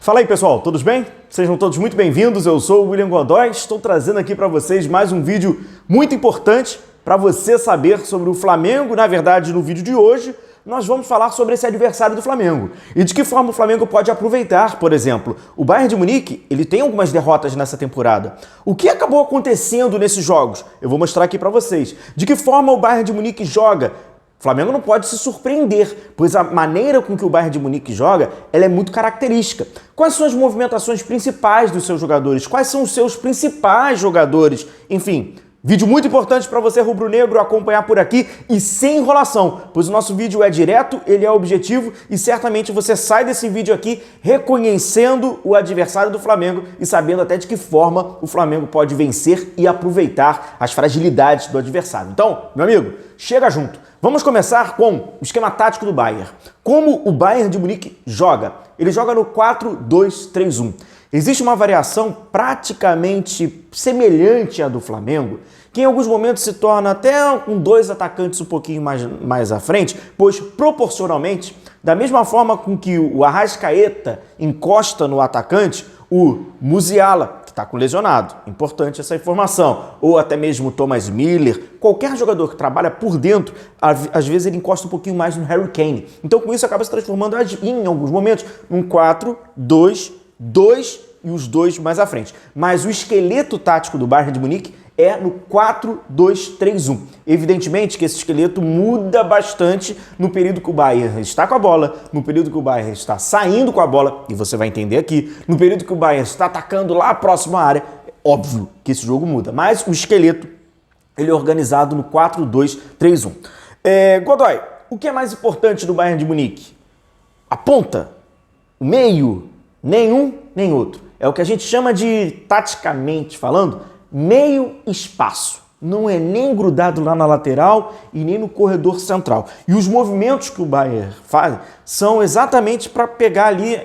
Fala aí, pessoal, todos bem? Sejam todos muito bem-vindos, eu sou o William Godoy, estou trazendo aqui para vocês mais um vídeo muito importante para você saber sobre o Flamengo. Na verdade, no vídeo de hoje, nós vamos falar sobre esse adversário do Flamengo e de que forma o Flamengo pode aproveitar, por exemplo. O Bayern de Munique, ele tem algumas derrotas nessa temporada. O que acabou acontecendo nesses jogos? Eu vou mostrar aqui para vocês. De que forma o Bayern de Munique joga? O Flamengo não pode se surpreender, pois a maneira com que o Bayern de Munique joga, ela é muito característica. Quais são as movimentações principais dos seus jogadores? Quais são os seus principais jogadores? Enfim, vídeo muito importante para você, rubro-negro, acompanhar por aqui e sem enrolação, pois o nosso vídeo é direto, ele é objetivo e certamente você sai desse vídeo aqui reconhecendo o adversário do Flamengo e sabendo até de que forma o Flamengo pode vencer e aproveitar as fragilidades do adversário. Então, meu amigo, chega junto. Vamos começar com o esquema tático do Bayern. Como o Bayern de Munique joga? Ele joga no 4-2-3-1. Existe uma variação praticamente semelhante à do Flamengo, que em alguns momentos se torna até com dois atacantes um pouquinho mais à frente, pois proporcionalmente, da mesma forma com que o Arrascaeta encosta no atacante, o Musiala, que está com lesionado, importante essa informação, ou até mesmo o Thomas Müller, qualquer jogador que trabalha por dentro, às vezes ele encosta um pouquinho mais no Harry Kane. Então com isso acaba se transformando em alguns momentos num 4-2-2 e os dois mais à frente. Mas o esqueleto tático do Bayern de Munique é no 4-2-3-1. Evidentemente que esse esqueleto muda bastante no período que o Bayern está com a bola, no período que o Bayern está saindo com a bola, e você vai entender aqui, no período que o Bayern está atacando lá próximo à área. É óbvio que esse jogo muda, mas o esqueleto ele é organizado no 4-2-3-1. Godoy, o que é mais importante do Bayern de Munique? A ponta? O meio? Nenhum, nem outro. É o que a gente chama de, taticamente falando, meio espaço. Não é nem grudado lá na lateral e nem no corredor central. E os movimentos que o Bayern faz são exatamente para pegar ali,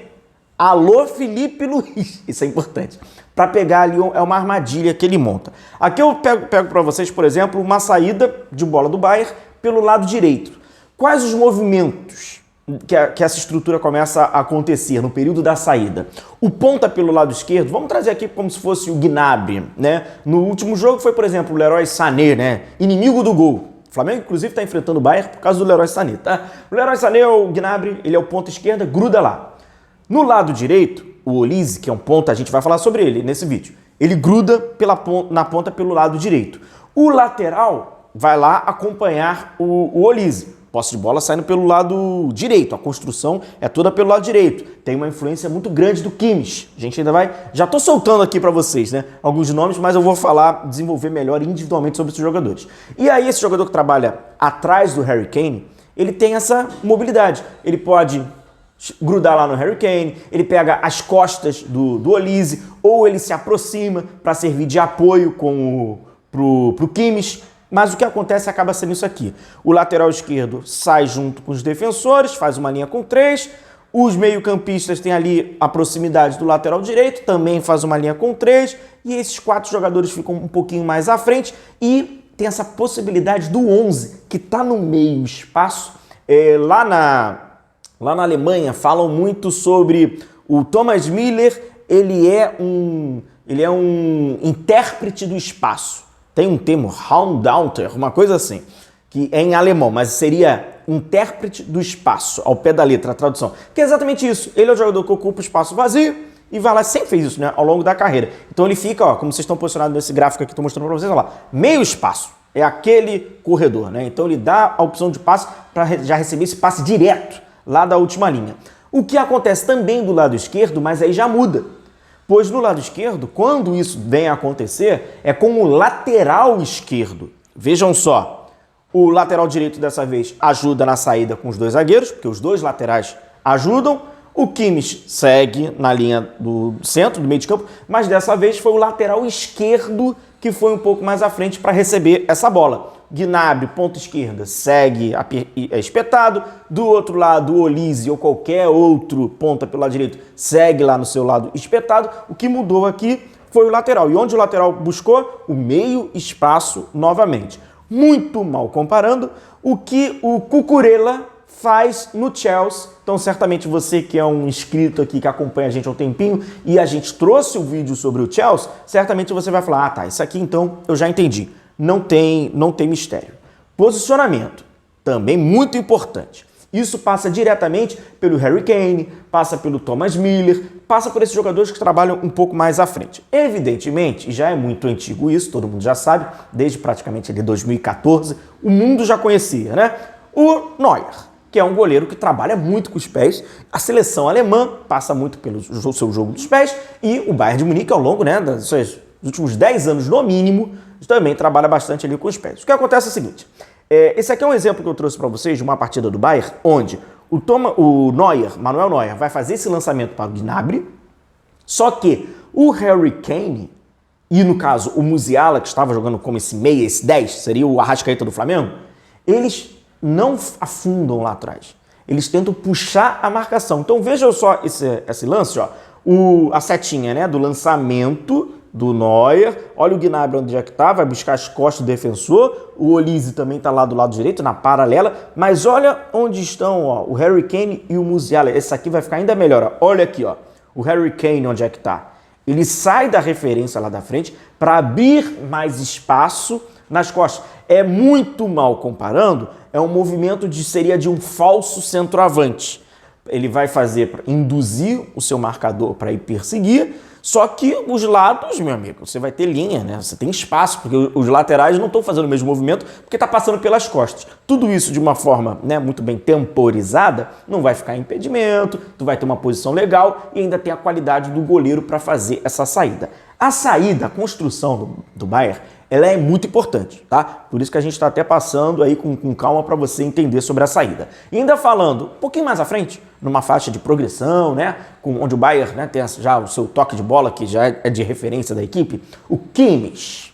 alô Felipe Luiz, isso é importante, para pegar ali, é uma armadilha que ele monta. Aqui eu pego para vocês, por exemplo, uma saída de bola do Bayern pelo lado direito. Quais os movimentos que essa estrutura começa a acontecer no período da saída? O ponta pelo lado esquerdo, vamos trazer aqui como se fosse o Gnabry, né? No último jogo foi, por exemplo, o Leroy Sané, né? Inimigo do gol. O Flamengo, inclusive, está enfrentando o Bayern por causa do Leroy Sané, tá? O Leroy Sané, o Gnabry, ele é o ponta esquerda, gruda lá. No lado direito, o Olise, que é um ponta, a gente vai falar sobre ele nesse vídeo, ele gruda na ponta pelo lado direito. O lateral vai lá acompanhar o Olise. Posse de bola saindo pelo lado direito, a construção é toda pelo lado direito. Tem uma influência muito grande do Kimmich. A gente ainda vai... Já estou soltando aqui para vocês, né? Alguns nomes, mas eu vou desenvolver melhor individualmente sobre esses jogadores. E aí esse jogador que trabalha atrás do Harry Kane, ele tem essa mobilidade. Ele pode grudar lá no Harry Kane, ele pega as costas do Olise, ou ele se aproxima para servir de apoio pro Kimmich. Mas o que acontece acaba sendo isso aqui. O lateral esquerdo sai junto com os defensores, faz uma linha com 3. Os meio-campistas têm ali a proximidade do lateral direito, também faz uma linha com 3. E esses 4 jogadores ficam um pouquinho mais à frente. E tem essa possibilidade do 11, que está no meio espaço. Lá na Alemanha falam muito sobre o Thomas Müller. Ele é um intérprete do espaço. Tem um termo, Raumdeuter, uma coisa assim, que é em alemão, mas seria intérprete do espaço, ao pé da letra, a tradução. Que é exatamente isso. Ele é o jogador que ocupa o espaço vazio e vai lá, sempre fez isso, né, ao longo da carreira. Então ele fica, ó, como vocês estão posicionados nesse gráfico aqui que estou mostrando para vocês, ó lá, meio espaço. É aquele corredor, né? Então ele dá a opção de passe para já receber esse passe direto lá da última linha. O que acontece também do lado esquerdo, mas aí já muda. Pois no lado esquerdo, quando isso vem a acontecer, é com o lateral esquerdo. Vejam só, o lateral direito dessa vez ajuda na saída com os dois zagueiros, porque os dois laterais ajudam. O Kimmich segue na linha do centro, do meio de campo, mas dessa vez foi o lateral esquerdo que foi um pouco mais à frente para receber essa bola. Gnabry, ponta esquerda, segue espetado. Do outro lado, o Olise ou qualquer outro ponta pelo lado direito segue lá no seu lado espetado. O que mudou aqui foi o lateral. E onde o lateral buscou? O meio espaço novamente. Muito mal comparando o que o Cucurella faz no Chelsea. Então, certamente você que é um inscrito aqui, que acompanha a gente há um tempinho, e a gente trouxe o vídeo sobre o Chelsea, certamente você vai falar, ah tá, isso aqui então eu já entendi. Não tem mistério. Posicionamento, também muito importante. Isso passa diretamente pelo Harry Kane, passa pelo Thomas Müller, passa por esses jogadores que trabalham um pouco mais à frente. Evidentemente, já é muito antigo isso, todo mundo já sabe, desde praticamente ali 2014, o mundo já conhecia, né? O Neuer, que é um goleiro que trabalha muito com os pés. A seleção alemã passa muito pelo seu jogo dos pés e o Bayern de Munique, ao longo dos últimos 10 anos no mínimo, também trabalha bastante ali com os pés. O que acontece é o seguinte, esse aqui é um exemplo que eu trouxe para vocês de uma partida do Bayern, onde o Neuer, Manuel Neuer, vai fazer esse lançamento para o Gnabry, só que o Harry Kane, e no caso o Musiala, que estava jogando como esse meia, esse 10, seria o Arrascaeta do Flamengo, eles não afundam lá atrás. Eles tentam puxar a marcação. Então veja só esse lance, ó. A setinha, né, do lançamento do Neuer. Olha o Gnabry onde é que tá, vai buscar as costas do defensor. O Olise também tá lá do lado direito, na paralela. Mas olha onde estão, ó, o Harry Kane e o Musiala. Esse aqui vai ficar ainda melhor, ó. Olha aqui, ó. O Harry Kane onde é que tá. Ele sai da referência lá da frente para abrir mais espaço nas costas. É muito mal comparando, é um movimento seria de um falso centroavante. Ele vai fazer para induzir o seu marcador para ir perseguir, só que os lados, meu amigo, você vai ter linha, né? Você tem espaço, porque os laterais não estão fazendo o mesmo movimento, porque está passando pelas costas. Tudo isso de uma forma, né, muito bem temporizada, não vai ficar impedimento, tu vai ter uma posição legal e ainda tem a qualidade do goleiro para fazer essa saída. A saída, a construção do Bayern, ela é muito importante, tá? Por isso que a gente está até passando aí com calma para você entender sobre a saída. E ainda falando um pouquinho mais à frente, numa faixa de progressão, né? Onde o Bayern, né, tem já o seu toque de bola, que já é de referência da equipe, o Kimmich,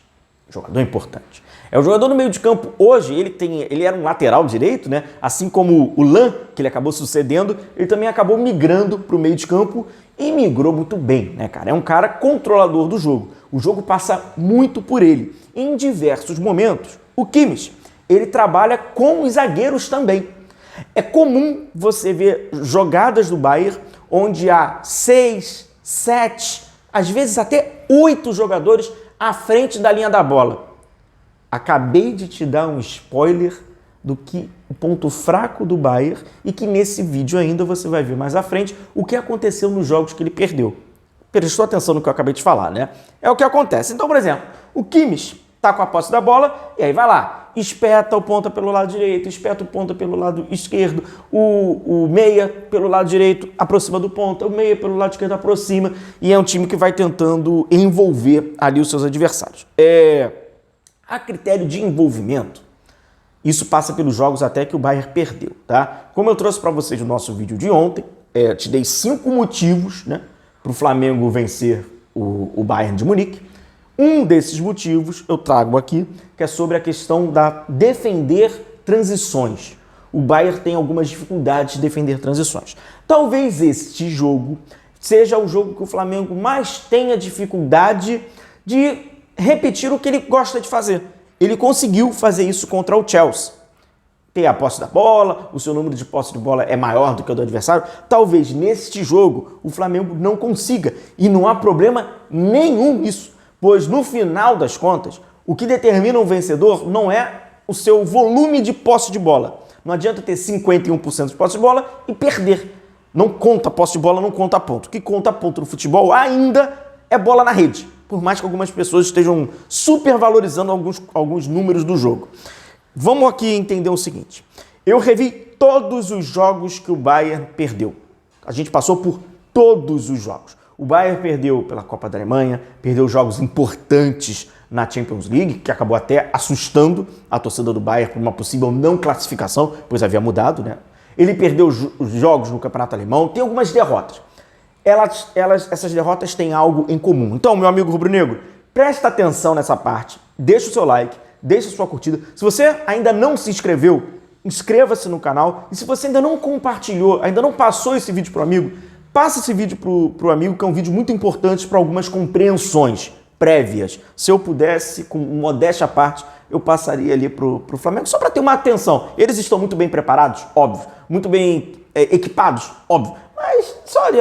jogador importante. É o jogador no meio de campo hoje, ele era um lateral direito, né? Assim como o Lan, que ele acabou sucedendo, ele também acabou migrando para o meio de campo e migrou muito bem, né, cara? É um cara controlador do jogo. O jogo passa muito por ele. Em diversos momentos, o Kimmich, ele trabalha com os zagueiros também. É comum você ver jogadas do Bayern onde há 6, 7, às vezes até 8 jogadores à frente da linha da bola. Acabei de te dar um spoiler do que o ponto fraco do Bayern e que nesse vídeo ainda você vai ver mais à frente o que aconteceu nos jogos que ele perdeu. Prestou atenção no que eu acabei de falar, né? É o que acontece. Então, por exemplo, o Kimmich tá com a posse da bola e aí vai lá, espeta o ponta pelo lado direito, espeta o ponta pelo lado esquerdo, o meia pelo lado direito aproxima do ponta, o meia pelo lado esquerdo aproxima e é um time que vai tentando envolver ali os seus adversários. A critério de envolvimento, isso passa pelos jogos até que o Bayern perdeu, tá? Como eu trouxe para vocês no nosso vídeo de ontem, te dei 5 motivos, né, para o Flamengo vencer o Bayern de Munique. Um desses motivos eu trago aqui, que é sobre a questão da defender transições. O Bayern tem algumas dificuldades de defender transições. Talvez este jogo seja o jogo que o Flamengo mais tenha dificuldade de repetir o que ele gosta de fazer. Ele conseguiu fazer isso contra o Chelsea. Ter a posse da bola, o seu número de posse de bola é maior do que o do adversário. Talvez neste jogo o Flamengo não consiga. E não há problema nenhum nisso. Pois no final das contas, o que determina um vencedor não é o seu volume de posse de bola. Não adianta ter 51% de posse de bola e perder. Não conta posse de bola, não conta ponto. O que conta ponto no futebol ainda é bola na rede. Por mais que algumas pessoas estejam supervalorizando alguns números do jogo. Vamos aqui entender o seguinte. Eu revi todos os jogos que o Bayern perdeu. A gente passou por todos os jogos. O Bayern perdeu pela Copa da Alemanha, perdeu jogos importantes na Champions League, que acabou até assustando a torcida do Bayern por uma possível não classificação, pois havia mudado, né? Ele perdeu os jogos no Campeonato Alemão, tem algumas derrotas. Essas derrotas têm algo em comum. Então, meu amigo rubro-negro, presta atenção nessa parte, deixa o seu like, deixa a sua curtida. Se você ainda não se inscreveu, inscreva-se no canal. E se você ainda não compartilhou, ainda não passou esse vídeo para o amigo, passa esse vídeo para o amigo, que é um vídeo muito importante para algumas compreensões prévias. Se eu pudesse, com modéstia à parte, eu passaria ali pro Flamengo, só para ter uma atenção. Eles estão muito bem preparados, óbvio, muito bem equipados, óbvio, mas só ali,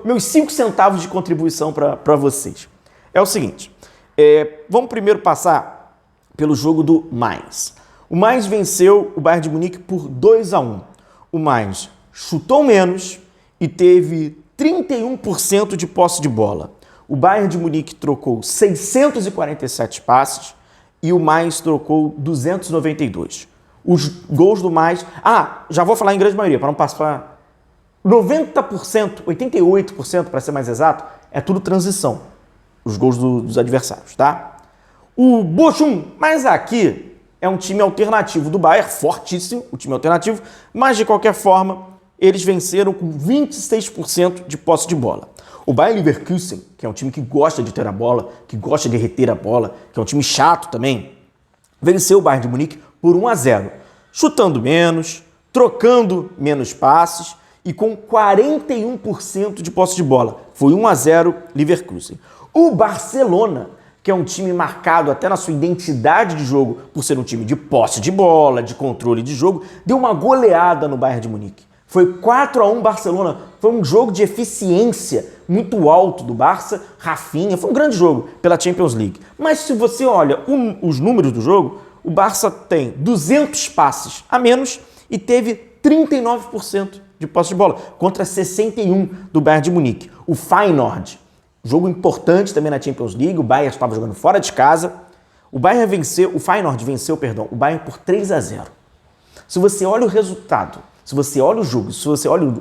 meus 5 centavos de contribuição para vocês. É o seguinte, vamos primeiro passar pelo jogo do Mainz. O Mainz venceu o Bayern de Munique por 2-1. O Mainz chutou menos e teve 31% de posse de bola. O Bayern de Munique trocou 647 passes e o Mainz trocou 292. Os gols do Mainz... já vou falar em grande maioria, para não passar... 90%, 88% para ser mais exato, é tudo transição. Os gols dos adversários, tá? O Bochum, mas aqui é um time alternativo do Bayern, fortíssimo, o time alternativo, mas de qualquer forma, eles venceram com 26% de posse de bola. O Bayer Leverkusen, que é um time que gosta de ter a bola, que gosta de reter a bola, que é um time chato também, venceu o Bayern de Munique por 1-0, chutando menos, trocando menos passes e com 41% de posse de bola. Foi 1-0 Leverkusen. O Barcelona, que é um time marcado até na sua identidade de jogo por ser um time de posse de bola, de controle de jogo, deu uma goleada no Bayern de Munique. Foi 4-1 Barcelona, foi um jogo de eficiência muito alto do Barça, Rafinha, foi um grande jogo pela Champions League. Mas se você olha os números do jogo, o Barça tem 200 passes a menos e teve 39% de posse de bola, contra 61% do Bayern de Munique. O Feyenoord, jogo importante também na Champions League, o Bayern estava jogando fora de casa, o Feyenoord venceu o Bayern por 3-0. Se você olha o resultado, se você olha o jogo, se você olha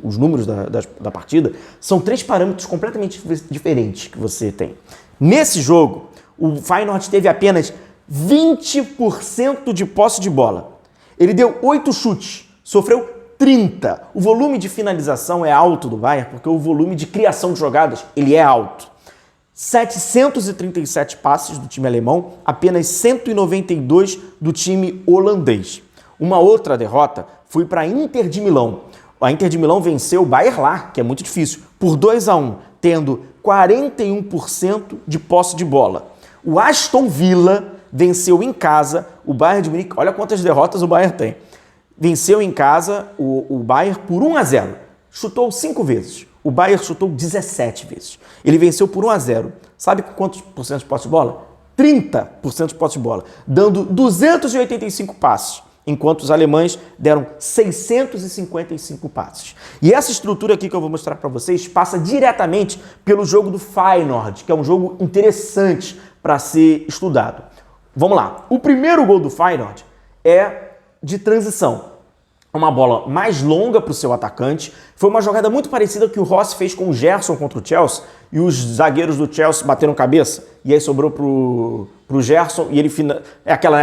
os números da partida, são 3 parâmetros completamente diferentes que você tem. Nesse jogo, o Feyenoord teve apenas 20% de posse de bola. Ele deu 8 chutes, sofreu 30. O volume de finalização é alto do Bayern, porque o volume de criação de jogadas ele é alto. 737 passes do time alemão, apenas 192 do time holandês. Uma outra derrota foi para a Inter de Milão. A Inter de Milão venceu o Bayern lá, que é muito difícil, por 2-1, tendo 41% de posse de bola. O Aston Villa venceu em casa o Bayern de Munique. Olha quantas derrotas o Bayern tem. Venceu em casa o Bayern por 1-0. Chutou 5 vezes. O Bayern chutou 17 vezes. Ele venceu por 1-0. Sabe com quantos por cento de posse de bola? 30% de posse de bola, dando 285 passes, enquanto os alemães deram 655 passes. E essa estrutura aqui que eu vou mostrar para vocês passa diretamente pelo jogo do Feyenoord, que é um jogo interessante para ser estudado. Vamos lá. O primeiro gol do Feyenoord é de transição. Uma bola mais longa para o seu atacante. Foi uma jogada muito parecida que o Rossi fez com o Gerson contra o Chelsea e os zagueiros do Chelsea bateram cabeça e aí sobrou pro Gerson e ele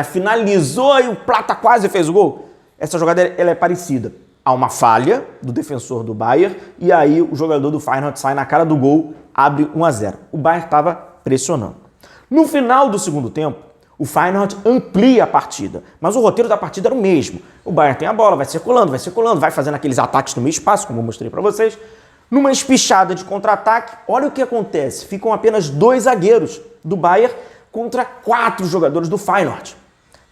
finalizou e o Plata quase fez o gol. Essa jogada ela é parecida. Há uma falha do defensor do Bayern e aí o jogador do Feyenoord sai na cara do gol, abre 1-0. O Bayern estava pressionando. No final do segundo tempo, o Feyenoord amplia a partida, mas o roteiro da partida era o mesmo. O Bayern tem a bola, vai circulando, vai fazendo aqueles ataques no meio espaço, como eu mostrei para vocês. Numa espichada de contra-ataque, olha o que acontece. Ficam apenas 2 zagueiros do Bayern contra 4 jogadores do Feyenoord.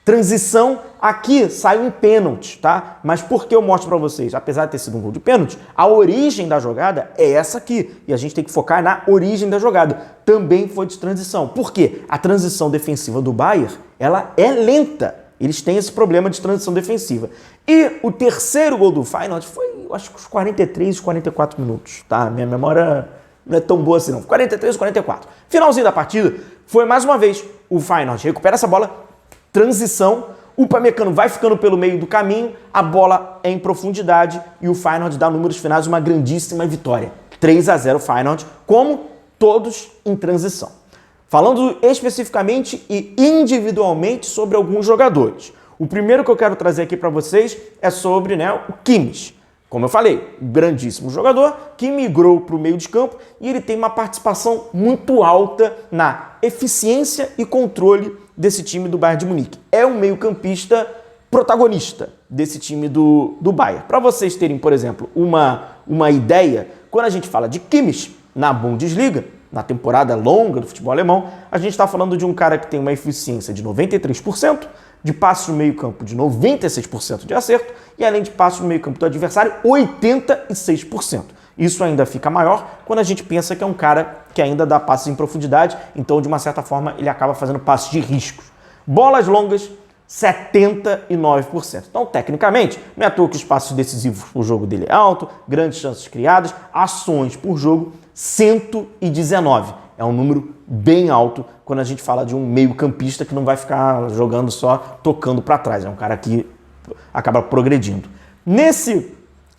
Transição, aqui sai um pênalti, tá? Mas por que eu mostro para vocês? Apesar de ter sido um gol de pênalti, a origem da jogada é essa aqui. E a gente tem que focar na origem da jogada. Também foi de transição. Por quê? A transição defensiva do Bayern, ela é lenta. Eles têm esse problema de transição defensiva. E o terceiro gol do Feyenoord foi, eu acho que os 43, 44 minutos, tá? Minha memória não é tão boa assim não. 43, 44. Finalzinho da partida, foi mais uma vez o Feyenoord recupera essa bola, transição, o Upamecano vai ficando pelo meio do caminho, a bola é em profundidade e o Feyenoord dá números finais uma grandíssima vitória. 3-0 Feyenoord, como todos em transição. Falando especificamente e individualmente sobre alguns jogadores. O primeiro que eu quero trazer aqui para vocês é sobre o Kimmich. Como eu falei, um grandíssimo jogador que migrou para o meio de campo e ele tem uma participação muito alta na eficiência e controle desse time do Bayern de Munique. É um meio-campista protagonista desse time do Bayern. Para vocês terem, por exemplo, uma ideia, quando a gente fala de Kimmich na Bundesliga, na temporada longa do futebol alemão, a gente está falando de um cara que tem uma eficiência de 93%, de passes no meio-campo de 96% de acerto e além de passes no meio-campo do adversário, 86%. Isso ainda fica maior quando a gente pensa que é um cara que ainda dá passes em profundidade, então de uma certa forma ele acaba fazendo passes de riscos. Bolas longas, 79%. Então, tecnicamente, não é à toa que os passos decisivos o jogo dele é alto, grandes chances criadas, ações por jogo, 119. É um número bem alto quando a gente fala de um meio-campista que não vai ficar jogando só tocando para trás. É um cara que acaba progredindo. Nesse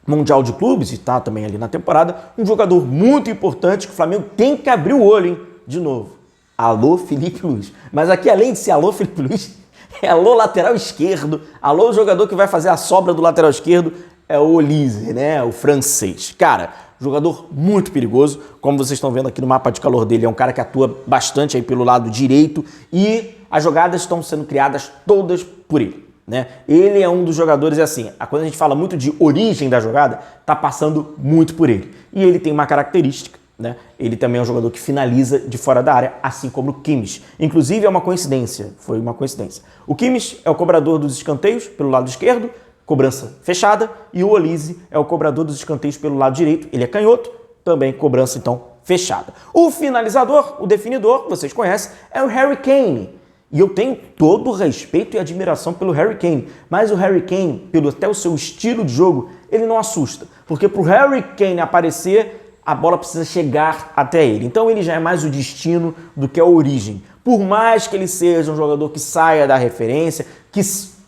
Mundial de Clubes, e está também ali na temporada, um jogador muito importante que o Flamengo tem que abrir o olho, hein? De novo. Alô, Felipe Luiz. Mas aqui, além de ser alô, Felipe Luiz, é alô, lateral esquerdo. Alô, jogador que vai fazer a sobra do lateral esquerdo, é o Olise, né? O francês. Cara, jogador muito perigoso. Como vocês estão vendo aqui no mapa de calor dele, é um cara que atua bastante aí pelo lado direito e as jogadas estão sendo criadas todas por ele, né? Ele é um dos jogadores, assim, quando a gente fala muito de origem da jogada, tá passando muito por ele. E ele tem uma característica, né? Ele também é um jogador que finaliza de fora da área, assim como o Kimmich. Inclusive é uma coincidência, foi uma coincidência. O Kimmich é o cobrador dos escanteios pelo lado esquerdo, cobrança fechada, e o Olise é o cobrador dos escanteios pelo lado direito, ele é canhoto, também cobrança então fechada. O finalizador, o definidor, vocês conhecem, é o Harry Kane. E eu tenho todo o respeito e admiração pelo Harry Kane, mas o Harry Kane, pelo até o seu estilo de jogo, ele não assusta, porque para o Harry Kane aparecer, a bola precisa chegar até ele. Então ele já é mais o destino do que a origem. Por mais que ele seja um jogador que saia da referência, que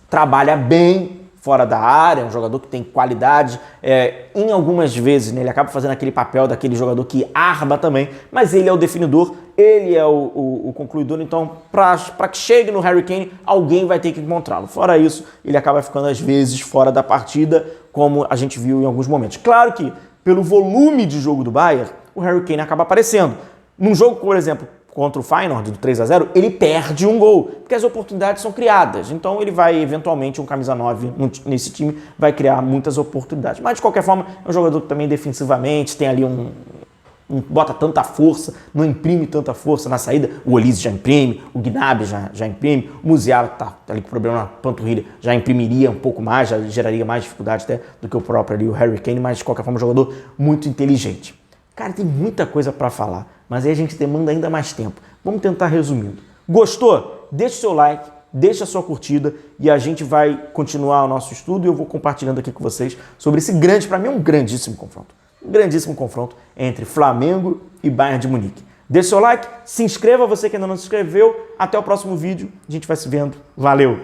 trabalha bem fora da área, um jogador que tem qualidade, em algumas vezes, né, ele acaba fazendo aquele papel daquele jogador que arma também, mas ele é o definidor, ele é o concluidor, então para que chegue no Harry Kane, alguém vai ter que encontrá-lo. Fora isso, ele acaba ficando às vezes fora da partida, como a gente viu em alguns momentos. Claro que pelo volume de jogo do Bayern, o Harry Kane acaba aparecendo. Num jogo, por exemplo, contra o Feyenoord, do 3-0, ele perde um gol, porque as oportunidades são criadas. Então ele vai, eventualmente, um camisa 9 nesse time, vai criar muitas oportunidades. Mas, de qualquer forma, é um jogador que também defensivamente tem ali não bota tanta força, não imprime tanta força na saída. O Olise já imprime, o Gnabry já imprime, o Musiala, que tá ali com problema na panturrilha, já imprimiria um pouco mais, já geraria mais dificuldade até do que o próprio ali, o Harry Kane, mas de qualquer forma um jogador muito inteligente. Cara, tem muita coisa para falar, mas aí a gente demanda ainda mais tempo. Vamos tentar resumindo. Gostou? Deixa o seu like, deixa a sua curtida e a gente vai continuar o nosso estudo e eu vou compartilhando aqui com vocês sobre esse grande, para mim é um grandíssimo confronto. Um grandíssimo confronto entre Flamengo e Bayern de Munique. Deixe seu like, se inscreva você que ainda não se inscreveu. Até o próximo vídeo, a gente vai se vendo. Valeu!